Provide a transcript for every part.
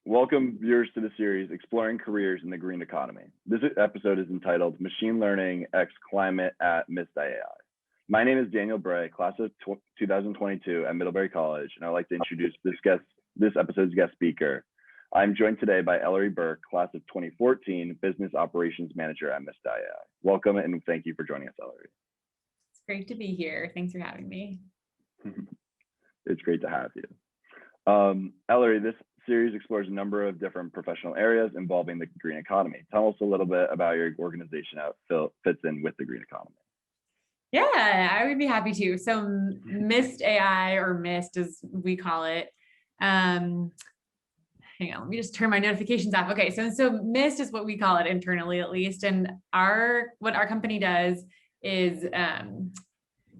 Welcome viewers to the series Exploring Careers in the Green Economy. This episode is entitled Machine Learning x Climate at MIDDVantage. My name is Daniel Bray, class of 2022 at Middlebury College, and I'd like to introduce this episode's guest speaker. I'm joined today by Ellery Berk, class of 2014, Business Operations Manager at MIDDVantage. Welcome and thank you for joining us, Ellery. It's great to be here. Thanks for having me. It's great to have you. Ellery, this series explores a number of different professional areas involving the green economy. Tell us a little bit about your organization, how it fits in with the green economy. Yeah, I would be happy to. So MIDDVantage, or MIST as we call it. Hang on, let me just turn my notifications off. Okay, so MIST is what we call it internally, at least. And what our company does is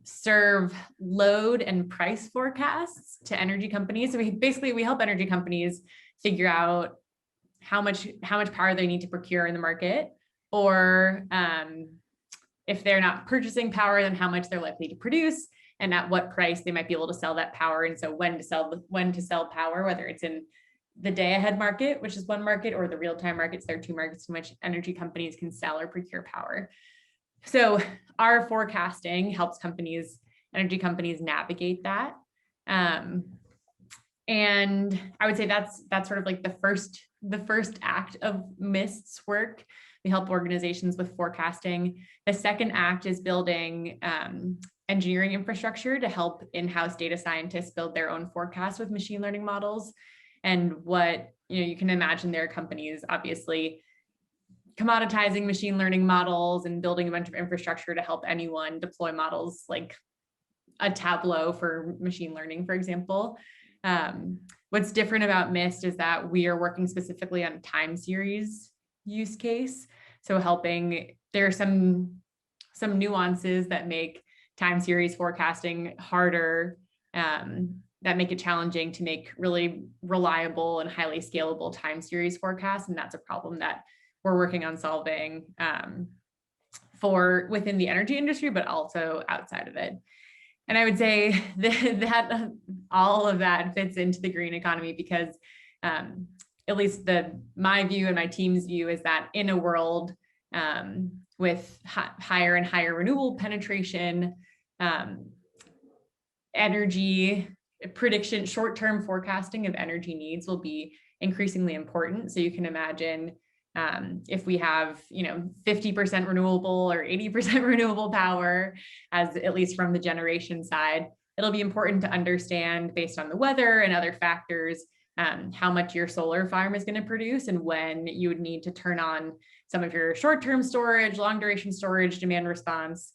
serve load and price forecasts to energy companies. So we help energy companies figure out how much power they need to procure in the market, or if they're not purchasing power, then how much they're likely to produce and at what price they might be able to sell that power. And so when to sell power, whether it's in the day ahead market, which is one market, or the real-time markets. There are two markets in which energy companies can sell or procure power. So our forecasting helps energy companies navigate that. And I would say that's sort of like the first act of MIST's work. We help organizations with forecasting. The second act is building engineering infrastructure to help in-house data scientists build their own forecasts with machine learning models. And you can imagine there are companies obviously commoditizing machine learning models and building a bunch of infrastructure to help anyone deploy models like a Tableau for machine learning, for example. What's different about MIST is that we are working specifically on time series use case. So there are some nuances that make time series forecasting harder, that make it challenging to make really reliable and highly scalable time series forecasts. And that's a problem that we're working on solving for within the energy industry, but also outside of it. And I would say that all of that fits into the green economy because at least my view and my team's view is that in a world with higher and higher renewable penetration, energy prediction, short-term forecasting of energy needs will be increasingly important. So you can imagine if we have 50% renewable or 80% renewable power, as at least from the generation side, it'll be important to understand based on the weather and other factors how much your solar farm is going to produce and when you would need to turn on some of your short-term storage, long duration storage, demand response.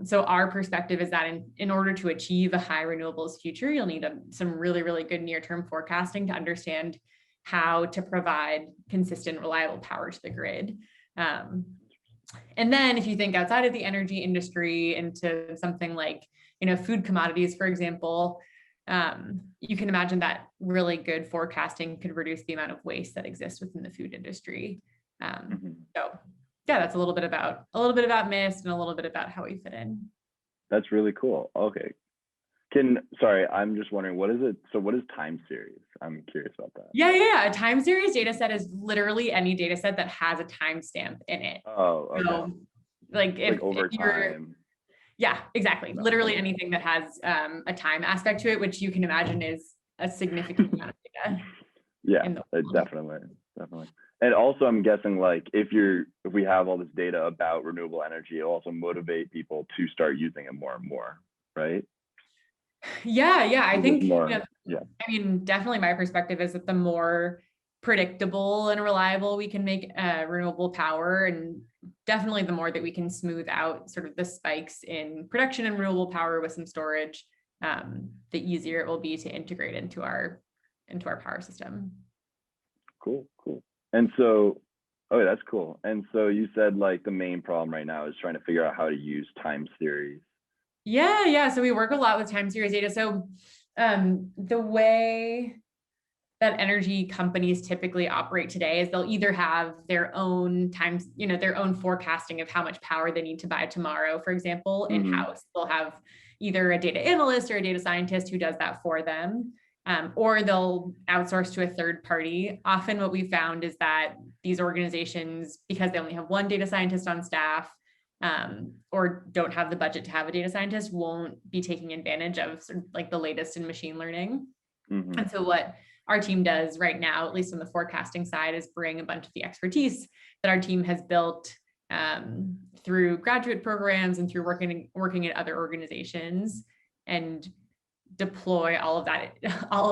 So our perspective is that in order to achieve a high renewables future, you'll need some really, really good near-term forecasting to understand how to provide consistent, reliable power to the grid. And then if you think outside of the energy industry into something like, food commodities, for example, you can imagine that really good forecasting could reduce the amount of waste that exists within the food industry. So yeah, that's a little bit about MIST and a little bit about how we fit in. That's really cool. Okay. I'm just wondering, what is it? So what is time series? I'm curious about that. Yeah. A time series data set is literally any data set that has a timestamp in it. Oh, okay. So, if over time. Yeah, exactly. Literally anything that has a time aspect to it, which you can imagine is a significant amount of data. Yeah, definitely. And also, I'm guessing if we have all this data about renewable energy, it'll also motivate people to start using it more and more, right? Yeah. I think definitely my perspective is that the more predictable and reliable we can make renewable power, and definitely the more that we can smooth out sort of the spikes in production and renewable power with some storage, the easier it will be to integrate into our power system. Cool. And so, that's cool. And so you said the main problem right now is trying to figure out how to use time series. Yeah. So we work a lot with time series data. So the way that energy companies typically operate today is they'll either have their own their own forecasting of how much power they need to buy tomorrow, for example, in-house. They'll have either a data analyst or a data scientist who does that for them. or they'll outsource to a third party. Often what we found is that these organizations, because they only have one data scientist on staff, or don't have the budget to have a data scientist, won't be taking advantage of sort of like the latest in machine learning. Mm-hmm. And so what our team does right now, at least on the forecasting side, is bring a bunch of the expertise that our team has built through graduate programs and through working at other organizations, and deploy all of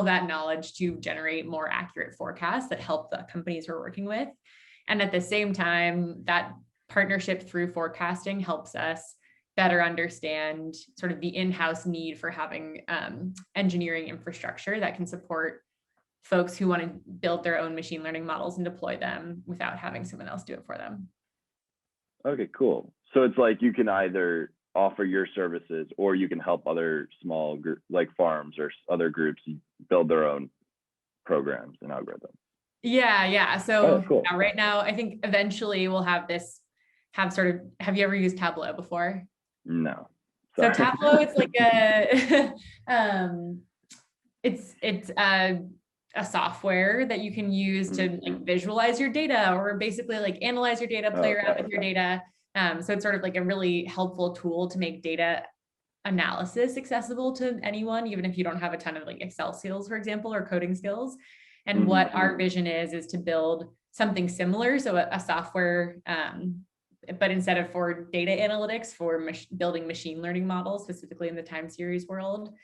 that knowledge to generate more accurate forecasts that help the companies we're working with. And at the same time, that partnership through forecasting helps us better understand sort of the in-house need for having engineering infrastructure that can support folks who want to build their own machine learning models and deploy them without having someone else do it for them. Okay, cool. So it's like you can either offer your services or you can help other small like farms or other groups build their own programs and algorithms. Yeah. So cool. Right now, I think eventually we'll have have you ever used Tableau before? No. Sorry. So Tableau, it's like it's a software that you can use to like visualize your data, or basically like analyze your data, play around with your data. So it's sort of like a really helpful tool to make data analysis accessible to anyone, even if you don't have a ton of like Excel skills, for example, or coding skills. And what our vision is to build something similar. So a software, but instead of for data analytics, for building machine learning models, specifically in the time series world.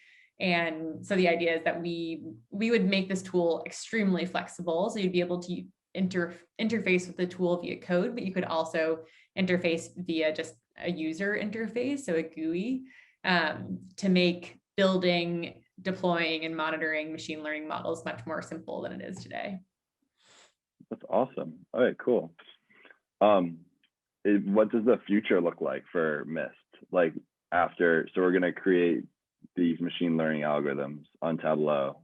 And so the idea is that we would make this tool extremely flexible. So you'd be able to interface with the tool via code, but you could also interface via just a user interface, so a GUI, to make building, deploying, and monitoring machine learning models much more simple than it is today. That's awesome. All right, cool. What does the future look like for MIST? Like after, so we're going to create these machine learning algorithms on Tableau.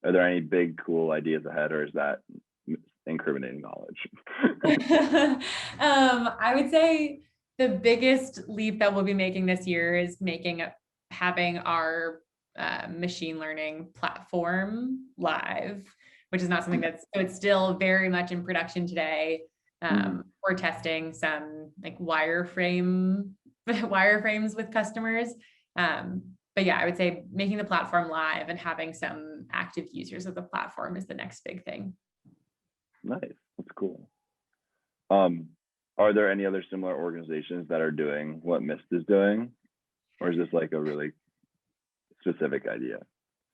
Are there any big cool ideas ahead, or is that incriminating knowledge? I would say the biggest leap that we'll be making this year is having our machine learning platform live, which is not something it's still very much in production today. We're testing some like wireframes with customers. But yeah, I would say making the platform live and having some active users of the platform is the next big thing. Nice, that's cool. Are there any other similar organizations that are doing what MIST is doing, or is this like a really specific idea?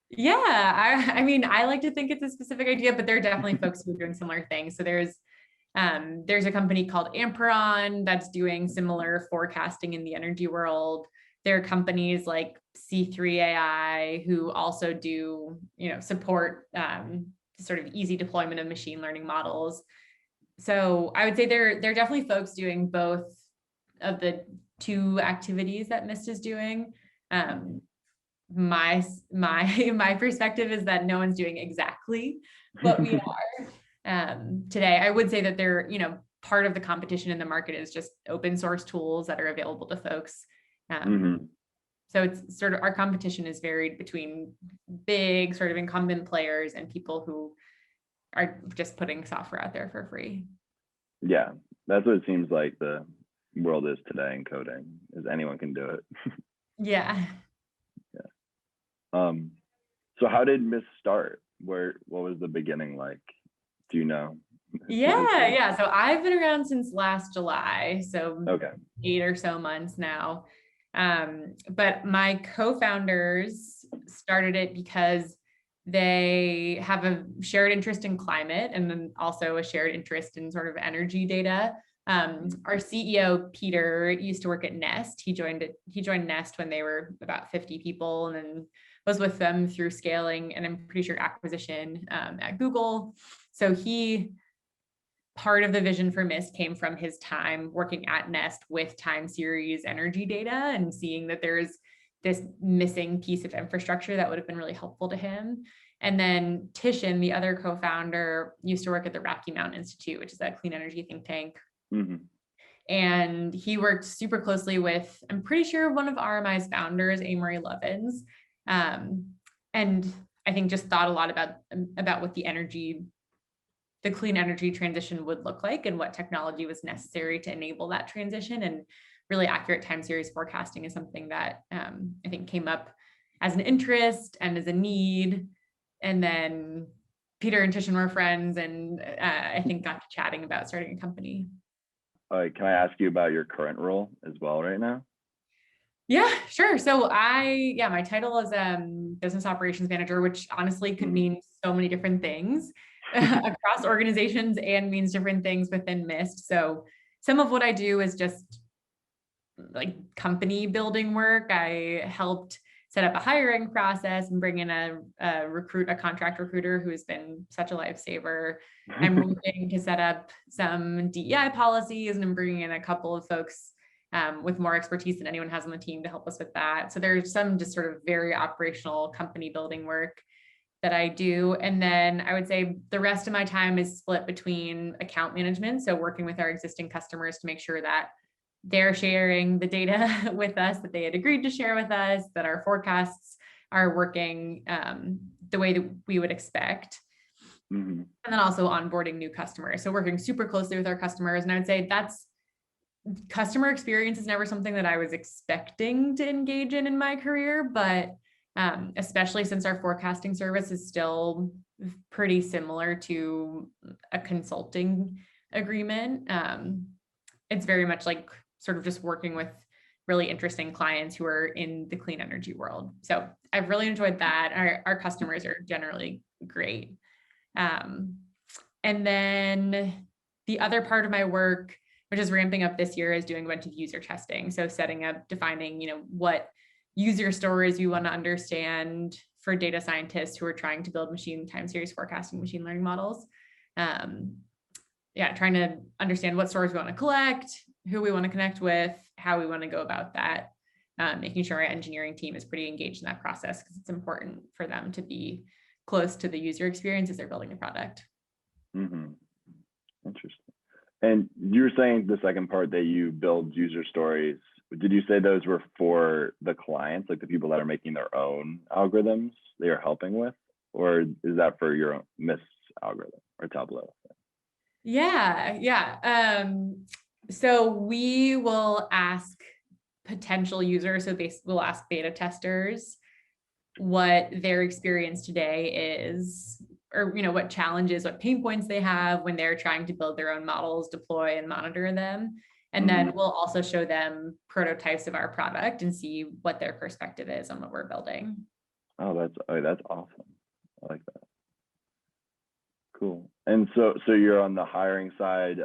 Yeah, I mean, I like to think it's a specific idea, but there are definitely folks who are doing similar things. So there's a company called Amperon that's doing similar forecasting in the energy world. There are companies like C3AI who also do, support sort of easy deployment of machine learning models. So I would say there are definitely folks doing both of the two activities that MIST is doing. My perspective is that no one's doing exactly what we are today. I would say that part of the competition in the market is just open source tools that are available to folks. So it's sort of, our competition is varied between big sort of incumbent players and people who are just putting software out there for free. Yeah, that's what it seems like the world is today in coding, is anyone can do it. Yeah. So how did MIST start? What was the beginning like? Do you know? Yeah. So I've been around since last July, so okay. 8 or so months now. But my co-founders started it because they have a shared interest in climate and then also a shared interest in sort of energy data. Our CEO, Peter, used to work at Nest. He joined Nest when they were about 50 people and then was with them through scaling and I'm pretty sure acquisition at Google. So part of the vision for MIST came from his time working at Nest with time series energy data and seeing that there's this missing piece of infrastructure that would have been really helpful to him. And then Tishan, the other co-founder, used to work at the Rocky Mountain Institute, which is a clean energy think tank. And he worked super closely with, I'm pretty sure, one of RMI's founders, Amory Lovins. And I think just thought a lot about what the clean energy transition would look like and what technology was necessary to enable that transition. And really accurate time series forecasting is something that I think came up as an interest and as a need. And then Peter and Tishan were friends, and I think got to chatting about starting a company. Can I ask you about your current role as well right now? Yeah, sure. So my title is business operations manager, which honestly could mean so many different things across organizations and means different things within MIST. So some of what I do is just like company building work. I helped set up a hiring process and bring in a contract recruiter who has been such a lifesaver. I'm working to set up some DEI policies, and I'm bringing in a couple of folks with more expertise than anyone has on the team to help us with that. So there's some just sort of very operational company building work that I do. And then I would say the rest of my time is split between account management. So working with our existing customers to make sure that they're sharing the data with us that they had agreed to share with us, that our forecasts are working the way that we would expect. And then also onboarding new customers. So working super closely with our customers. And I would say that's customer experience is never something that I was expecting to engage in my career, but especially since our forecasting service is still pretty similar to a consulting agreement. It's very much like sort of just working with really interesting clients who are in the clean energy world. So I've really enjoyed that. Our customers are generally great. And then the other part of my work, which is ramping up this year, is doing a bunch of user testing. So setting up, defining, what user stories we want to understand for data scientists who are trying to build machine time series forecasting, machine learning models. Trying to understand what stories we want to collect, who we want to connect with, how we want to go about that, making sure our engineering team is pretty engaged in that process because it's important for them to be close to the user experience as they're building the product. Interesting. And you were saying the second part that you build user stories. Did you say those were for the clients, like the people that are making their own algorithms they are helping with? Or is that for your own MIST algorithm or Tableau? Yeah. So we will ask potential users, so we'll ask beta testers what their experience today is, or what challenges, what pain points they have when they're trying to build their own models, deploy and monitor them. And then we'll also show them prototypes of our product and see what their perspective is on what we're building. Oh, that's awesome. I like that. Cool. And so you're on the hiring side,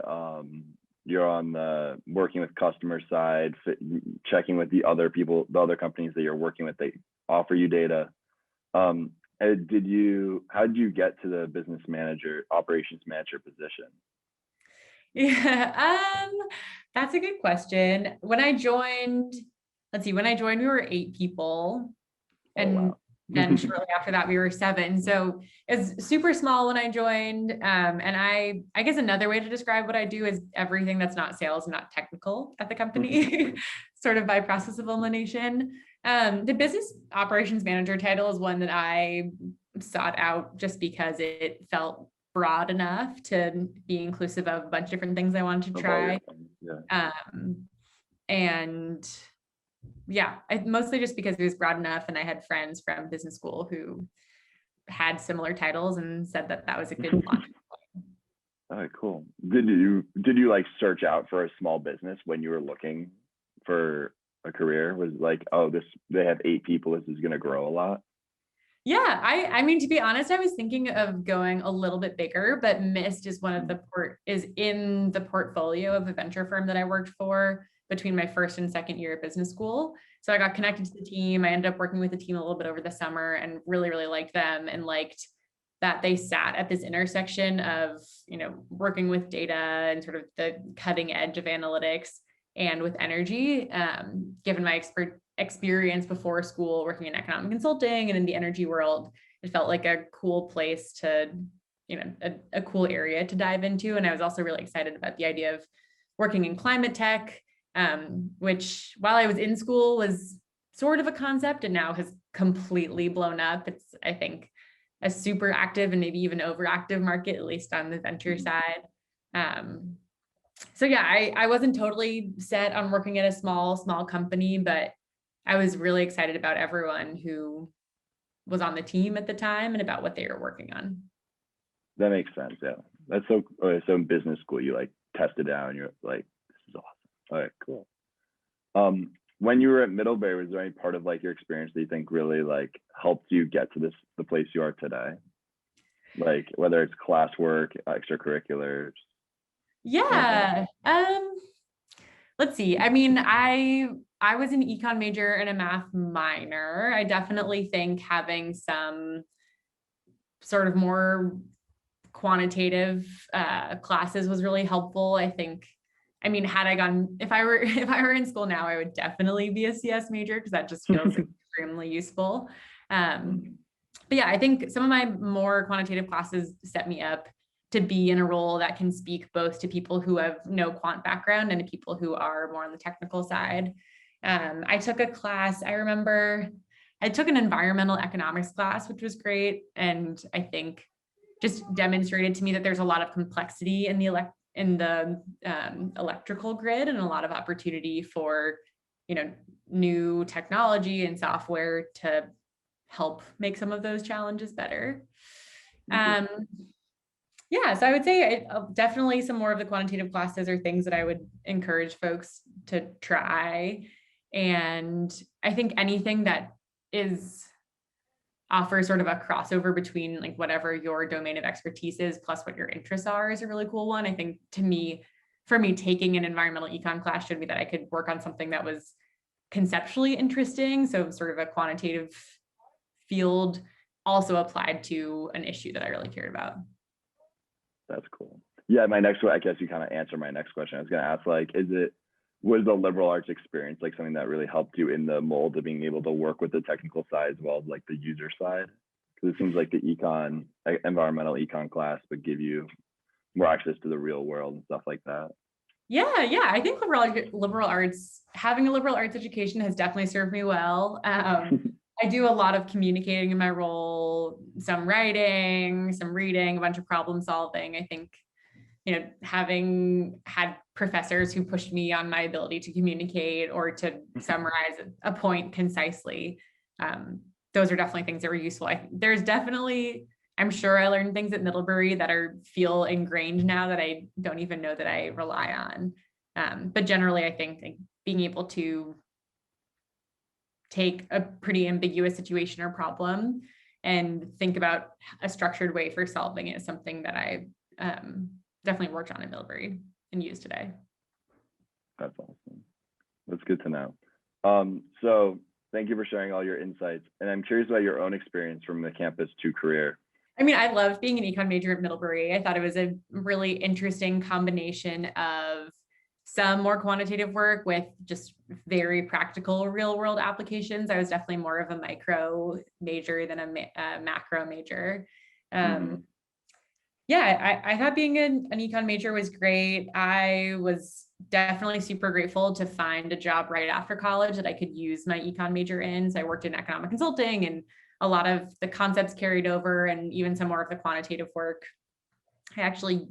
you're on the working with customer side, checking with the other people, the other companies that you're working with, they offer you data. How did you get to the business manager, operations manager position? Yeah, that's a good question. When I joined, we were 8 people. And then shortly after that, we were 7. So it's super small when I joined. And I guess another way to describe what I do is everything that's not sales and not technical at the company, sort of by process of elimination. The business operations manager title is one that I sought out just because it felt broad enough to be inclusive of a bunch of different things I wanted to try. Mostly just because it was broad enough, and I had friends from business school who had similar titles and said that was a good launch. All right, cool. Did you like search out for a small business when you were looking for a career? Was like, they have 8 people, this is going to grow a lot? Yeah, I mean, to be honest, I was thinking of going a little bit bigger, but MIST is is in the portfolio of a venture firm that I worked for between my first and second year of business school. So I got connected to the team. I ended up working with the team a little bit over the summer and really, really liked them, and liked that they sat at this intersection of, working with data and sort of the cutting edge of analytics and with energy. Given my experience before school working in economic consulting and in the energy world, it felt like a cool place to, a cool area to dive into. And I was also really excited about the idea of working in climate tech, which while I was in school was sort of a concept and now has completely blown up. It's, I think, a super active and maybe even overactive market, at least on the venture side. So yeah, I wasn't totally set on working at a small company, but I was really excited about everyone who was on the team at the time and about what they were working on. That makes sense. Yeah. That's so in business school, you like tested out and you're like, this is awesome. All right, cool. When you were at Middlebury, was there any part of like your experience that you think really like helped you get to the place you are today? Like whether it's classwork, extracurriculars. Yeah. Let's see. I mean, I was an econ major and a math minor. I definitely think having some sort of more quantitative classes was really helpful. I mean, had I gone, if I were in school now, I would definitely be a CS major because that just feels extremely useful. But yeah, I think some of my more quantitative classes set me up to be in a role that can speak both to people who have no quant background and to people who are more on the technical side. I took a class, I remember I took an environmental economics class, which was great. And I think just demonstrated to me that there's a lot of complexity in the electrical grid and a lot of opportunity for, new technology and software to help make some of those challenges better. Yeah, so I would say definitely some more of the quantitative classes are things that I would encourage folks to try. And I think anything that offers sort of a crossover between like whatever your domain of expertise is plus what your interests are is a really cool one. I think for me, taking an environmental econ class showed me that I could work on something that was conceptually interesting. So sort of a quantitative field also applied to an issue that I really cared about. That's cool. Yeah, my next one, I guess you kind of answered my next question. I was going to ask, like, was the liberal arts experience like something that really helped you in the mold of being able to work with the technical side as well as like the user side? Because it seems like the environmental econ class would give you more access to the real world and stuff like that. Yeah. I think having a liberal arts education has definitely served me well. I do a lot of communicating in my role, some writing, some reading, a bunch of problem solving. I think, having had professors who pushed me on my ability to communicate or to summarize a point concisely, those are definitely things that were useful. I'm sure I learned things at Middlebury that feel ingrained now that I don't even know that I rely on. But generally, I think like being able to take a pretty ambiguous situation or problem and think about a structured way for solving it is something that I definitely worked on in Middlebury and use today. That's awesome. That's good to know. So thank you for sharing all your insights. And I'm curious about your own experience from the campus to career. I mean, I loved being an econ major at Middlebury. I thought it was a really interesting combination of some more quantitative work with just very practical real world applications. I was definitely more of a micro major than a macro major. Yeah, I thought being an econ major was great. I was definitely super grateful to find a job right after college that I could use my econ major in. So I worked in economic consulting and a lot of the concepts carried over and even some more of the quantitative work. I actually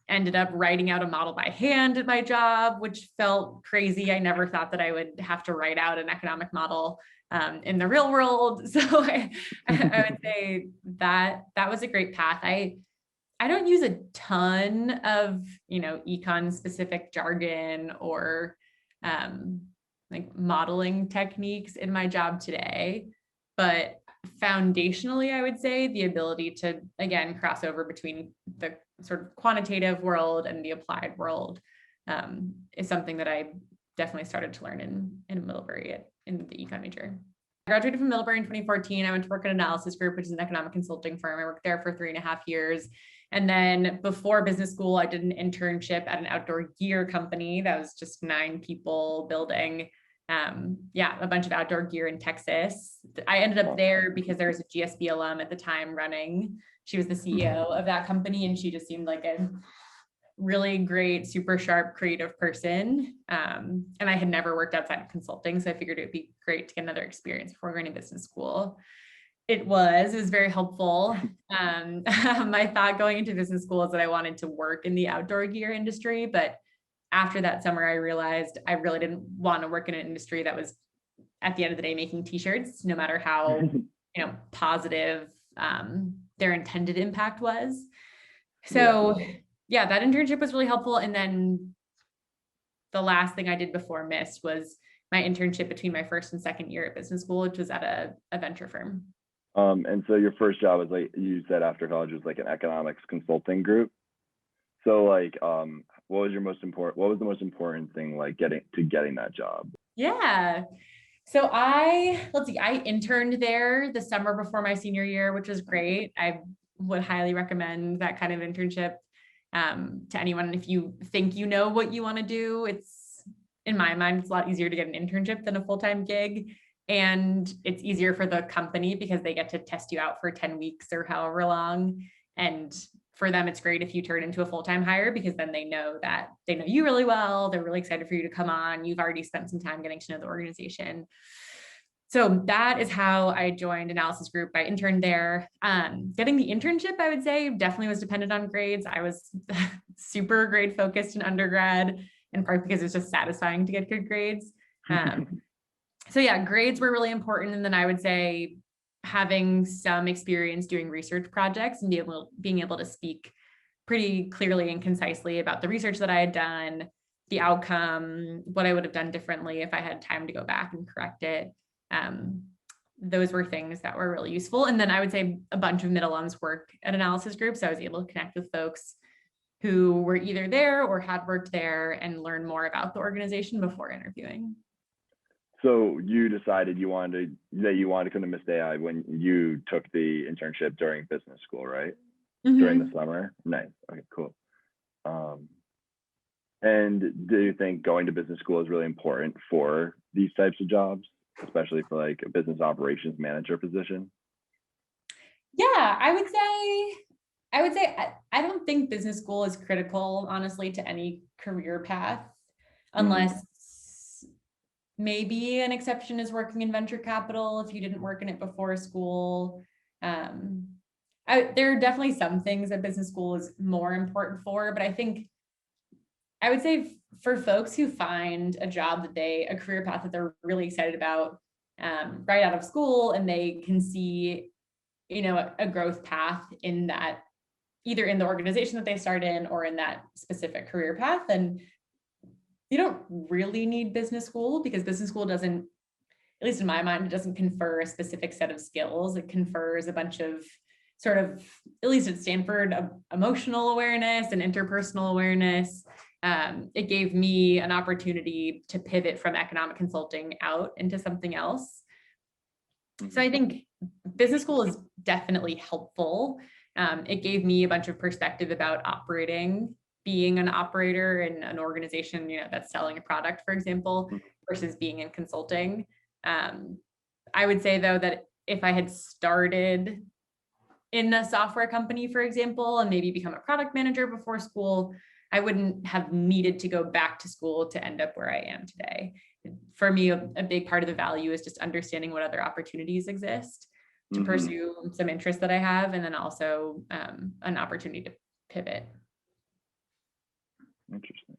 ended up writing out a model by hand at my job, which felt crazy. I never thought that I would have to write out an economic model in the real world. So I would say that was a great path. I don't use a ton of, econ specific jargon or like modeling techniques in my job today, but foundationally, I would say the ability to, again, cross over between the sort of quantitative world and the applied world is something that I definitely started to learn in Middlebury in the econ major. I graduated from Middlebury in 2014. I went to work at Analysis Group, which is an economic consulting firm. I worked there for 3.5 years. And then before business school, I did an internship at an outdoor gear company that was just 9 people building a bunch of outdoor gear in Texas. I ended up there because there was a GSB alum at the time running. She was the CEO of that company, and she just seemed like a really great, super sharp, creative person. And I had never worked outside of consulting, so I figured it would be great to get another experience before going to business school. It was very helpful. I thought going into business school is that I wanted to work in the outdoor gear industry, but after that summer, I realized I really didn't want to work in an industry that was at the end of the day making t-shirts, no matter how, positive their intended impact was. So yeah, that internship was really helpful. And then the last thing I did before MIST was my internship between my first and second year at business school, which was at a venture firm. And so your first job was, like you said, after college, was like an economics consulting group. So like, what was the most important thing, like getting that job? Yeah. So I interned there the summer before my senior year, which was great. I would highly recommend that kind of internship to anyone. If you think you know what you want to do, in my mind, it's a lot easier to get an internship than a full-time gig. And it's easier for the company because they get to test you out for 10 weeks or however long. And for them, it's great if you turn into a full-time hire, because then they know you really well. They're really excited for you to come on. You've already spent some time getting to know the organization. So that is how I joined Analysis Group. I interned there. Getting the internship, I would say, definitely was dependent on grades. I was super grade focused in undergrad, in part because it's just satisfying to get good grades. So yeah, grades were really important. And then I would say having some experience doing research projects and being able to speak pretty clearly and concisely about the research that I had done, the outcome, what I would have done differently if I had time to go back and correct it. Those were things that were really useful. And then I would say a bunch of mid-alums work at Analysis Group. So I was able to connect with folks who were either there or had worked there and learn more about the organization before interviewing. So you decided you wanted to come to Miss AI when you took the internship during business school, right? Mm-hmm. During the summer? Nice. Okay, cool. And do you think going to business school is really important for these types of jobs, especially for like a business operations manager position? Yeah, I would say I don't think business school is critical, honestly, to any career path, unless maybe an exception is working in venture capital if you didn't work in it before school. There are definitely some things that business school is more important for, but I think I would say for folks who find a career path that they're really excited about right out of school, and they can see, a growth path in that, either in the organization that they start in or in that specific career path, and you don't really need business school, because business school doesn't, at least in my mind, it doesn't confer a specific set of skills. It confers a bunch of sort of, at least at Stanford, emotional awareness and interpersonal awareness. It gave me an opportunity to pivot from economic consulting out into something else. So I think business school is definitely helpful. It gave me a bunch of perspective about being an operator in an organization, that's selling a product, for example, versus being in consulting. I would say, though, that if I had started in a software company, for example, and maybe become a product manager before school, I wouldn't have needed to go back to school to end up where I am today. For me, a big part of the value is just understanding what other opportunities exist to pursue some interests that I have, and then also an opportunity to pivot. Interesting.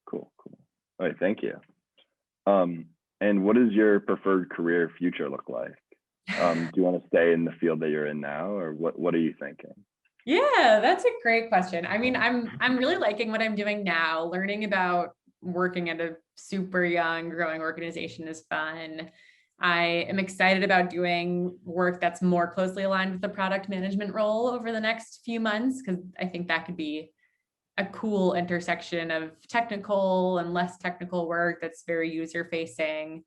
Cool. All right, thank you. And what does your preferred career future look like? Do you want to stay in the field that you're in now, or what are you thinking? Yeah, that's a great question. I mean, I'm really liking what I'm doing now. Learning about working at a super young, growing organization is fun. I am excited about doing work that's more closely aligned with the product management role over the next few months, because I think that could be a cool intersection of technical and less technical work that's very user-facing.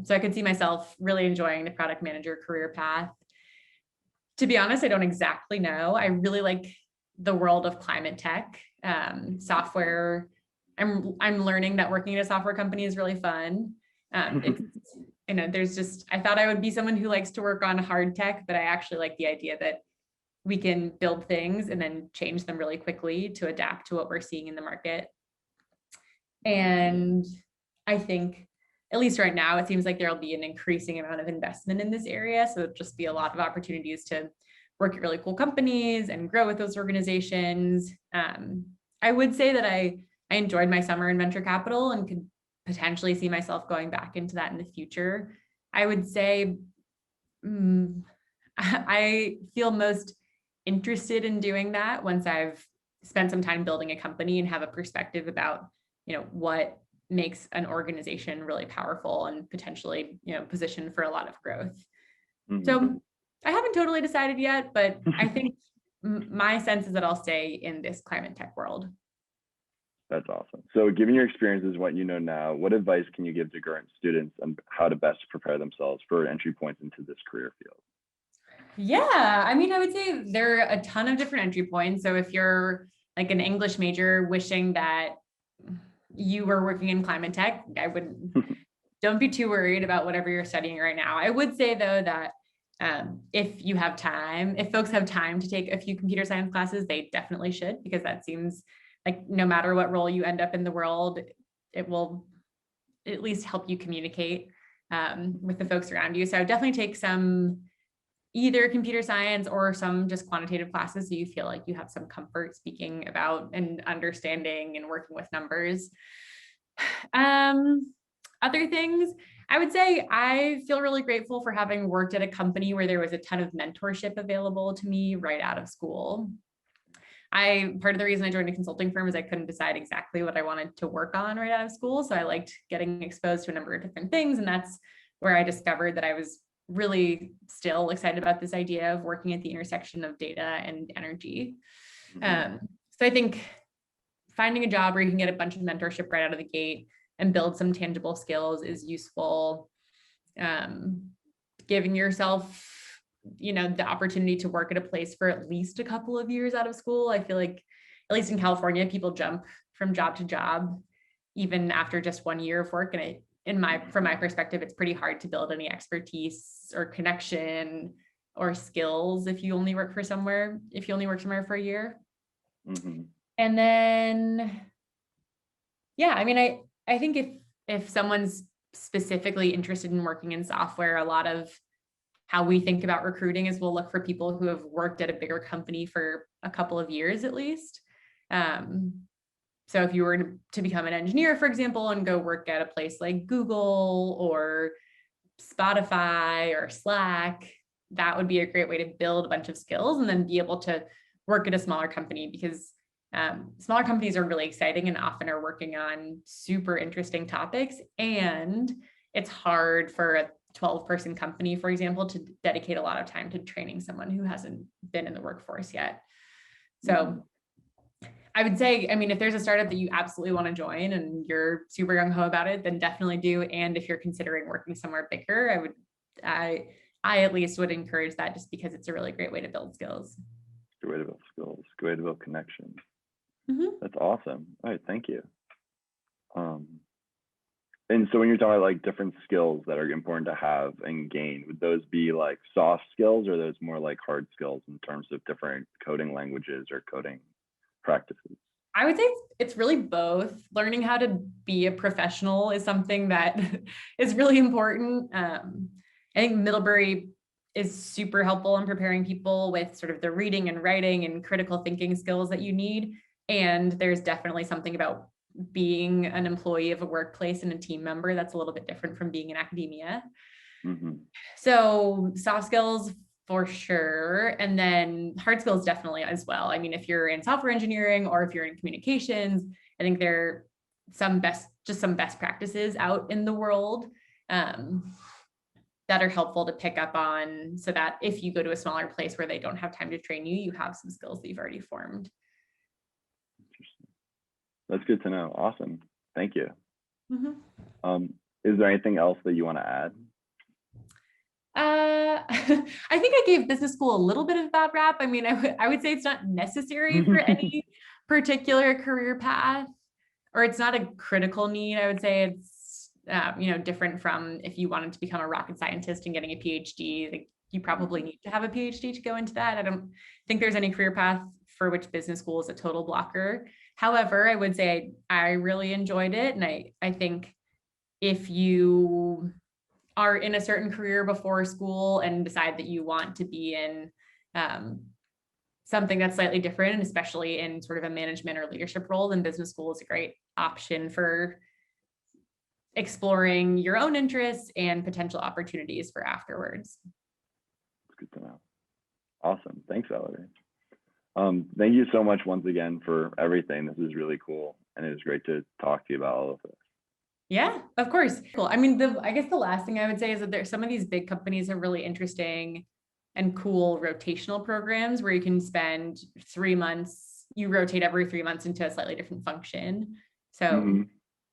So I could see myself really enjoying the product manager career path. To be honest, I don't exactly know. I really like the world of climate tech, software. I'm learning that working at a software company is really fun. I thought I would be someone who likes to work on hard tech, but I actually like the idea that we can build things and then change them really quickly to adapt to what we're seeing in the market. And I think at least right now, it seems like there'll be an increasing amount of investment in this area. So it'll just be a lot of opportunities to work at really cool companies and grow with those organizations. I would say that I enjoyed my summer in venture capital and could potentially see myself going back into that in the future. I would say I feel most interested in doing that once I've spent some time building a company and have a perspective about, what makes an organization really powerful and potentially, positioned for a lot of growth. Mhm. So I haven't totally decided yet, but I think my sense is that I'll stay in this climate tech world. That's awesome. So given your experiences, what you know now, what advice can you give to current students on how to best prepare themselves for entry points into this career field? Yeah, I mean, I would say there are a ton of different entry points. So if you're like an English major wishing that you were working in climate tech, don't be too worried about whatever you're studying right now. I would say though that if folks have time to take a few computer science classes, they definitely should, because that seems like no matter what role you end up in the world, it will at least help you communicate with the folks around you. So I would definitely take some either computer science or some just quantitative classes so you feel like you have some comfort speaking about and understanding and working with numbers. Other things, I would say I feel really grateful for having worked at a company where there was a ton of mentorship available to me right out of school. Part of the reason I joined a consulting firm is I couldn't decide exactly what I wanted to work on right out of school. So I liked getting exposed to a number of different things. And that's where I discovered that I was really still excited about this idea of working at the intersection of data and energy. So I think finding a job where you can get a bunch of mentorship right out of the gate and build some tangible skills is useful. Giving yourself the opportunity to work at a place for at least a couple of years out of school. I feel like, at least in California, people jump from job to job, even after just 1 year of work. And from my perspective, it's pretty hard to build any expertise or connection or skills if you only work somewhere for a year. Mm-hmm. And then, yeah, I mean, I think if someone's specifically interested in working in software, a lot of how we think about recruiting is we'll look for people who have worked at a bigger company for a couple of years at least. So if you were to become an engineer, for example, and go work at a place like Google or Spotify or Slack, that would be a great way to build a bunch of skills and then be able to work at a smaller company, because smaller companies are really exciting and often are working on super interesting topics. And it's hard for a 12-person company, for example, to dedicate a lot of time to training someone who hasn't been in the workforce yet. So I would say, I mean, if there's a startup that you absolutely want to join and you're super gung-ho about it, then definitely do. And if you're considering working somewhere bigger, I at least would encourage that, just because it's a really great way to build skills. Good way to build skills, good way to build connections. That's awesome. All right, thank you. And so when you're talking about like different skills that are important to have and gain, would those be like soft skills, or are those more like hard skills in terms of different coding languages or coding practices? I would say it's really both. Learning how to be a professional is something that is really important. I think Middlebury is super helpful in preparing people with sort of the reading and writing and critical thinking skills that you need. And there's definitely something about being an employee of a workplace and a team member that's a little bit different from being in academia. So soft skills for sure. And then hard skills definitely as well. I mean, if you're in software engineering or if you're in communications, I think there are some best practices out in the world that are helpful to pick up on, so that if you go to a smaller place where they don't have time to train you, you have some skills that you've already formed. That's good to know. Awesome. Thank you. Is there anything else that you want to add? I think I gave business school a little bit of a bad rap. I mean, I would say it's not necessary for any particular career path, or it's not a critical need. I would say it's, different from if you wanted to become a rocket scientist and getting a PhD, like you probably need to have a PhD to go into that. I don't think there's any career path for which business school is a total blocker. However, I would say I really enjoyed it. And I think if you are in a certain career before school and decide that you want to be in something that's slightly different, and especially in sort of a management or leadership role, then business school is a great option for exploring your own interests and potential opportunities for afterwards. It's good to know. Awesome. Thanks, Ellery. Thank you so much once again for everything. This is really cool. And it was great to talk to you about all of this. Yeah, of course. Cool. I mean, I guess the last thing I would say is that there's some of these big companies have really interesting and cool rotational programs where you can spend 3 months, you rotate every 3 months into a slightly different function. So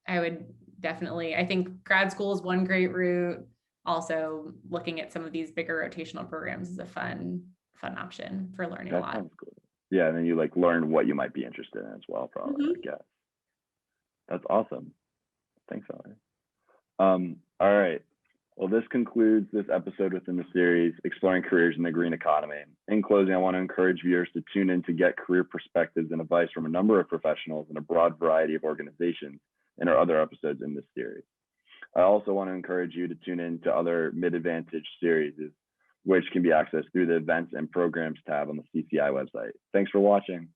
I would definitely, I think grad school is one great route. Also looking at some of these bigger rotational programs is a fun option for learning a lot. Sounds cool. Yeah, and then you like learn what you might be interested in as well, probably, I guess. That's awesome. Thanks, Ellery. All right. Well, this concludes this episode within the series, Exploring Careers in the Green Economy. In closing, I want to encourage viewers to tune in to get career perspectives and advice from a number of professionals in a broad variety of organizations in our other episodes in this series. I also want to encourage you to tune in to other MIDDVantage series, which can be accessed through the Events and Programs tab on the CCI website. Thanks for watching.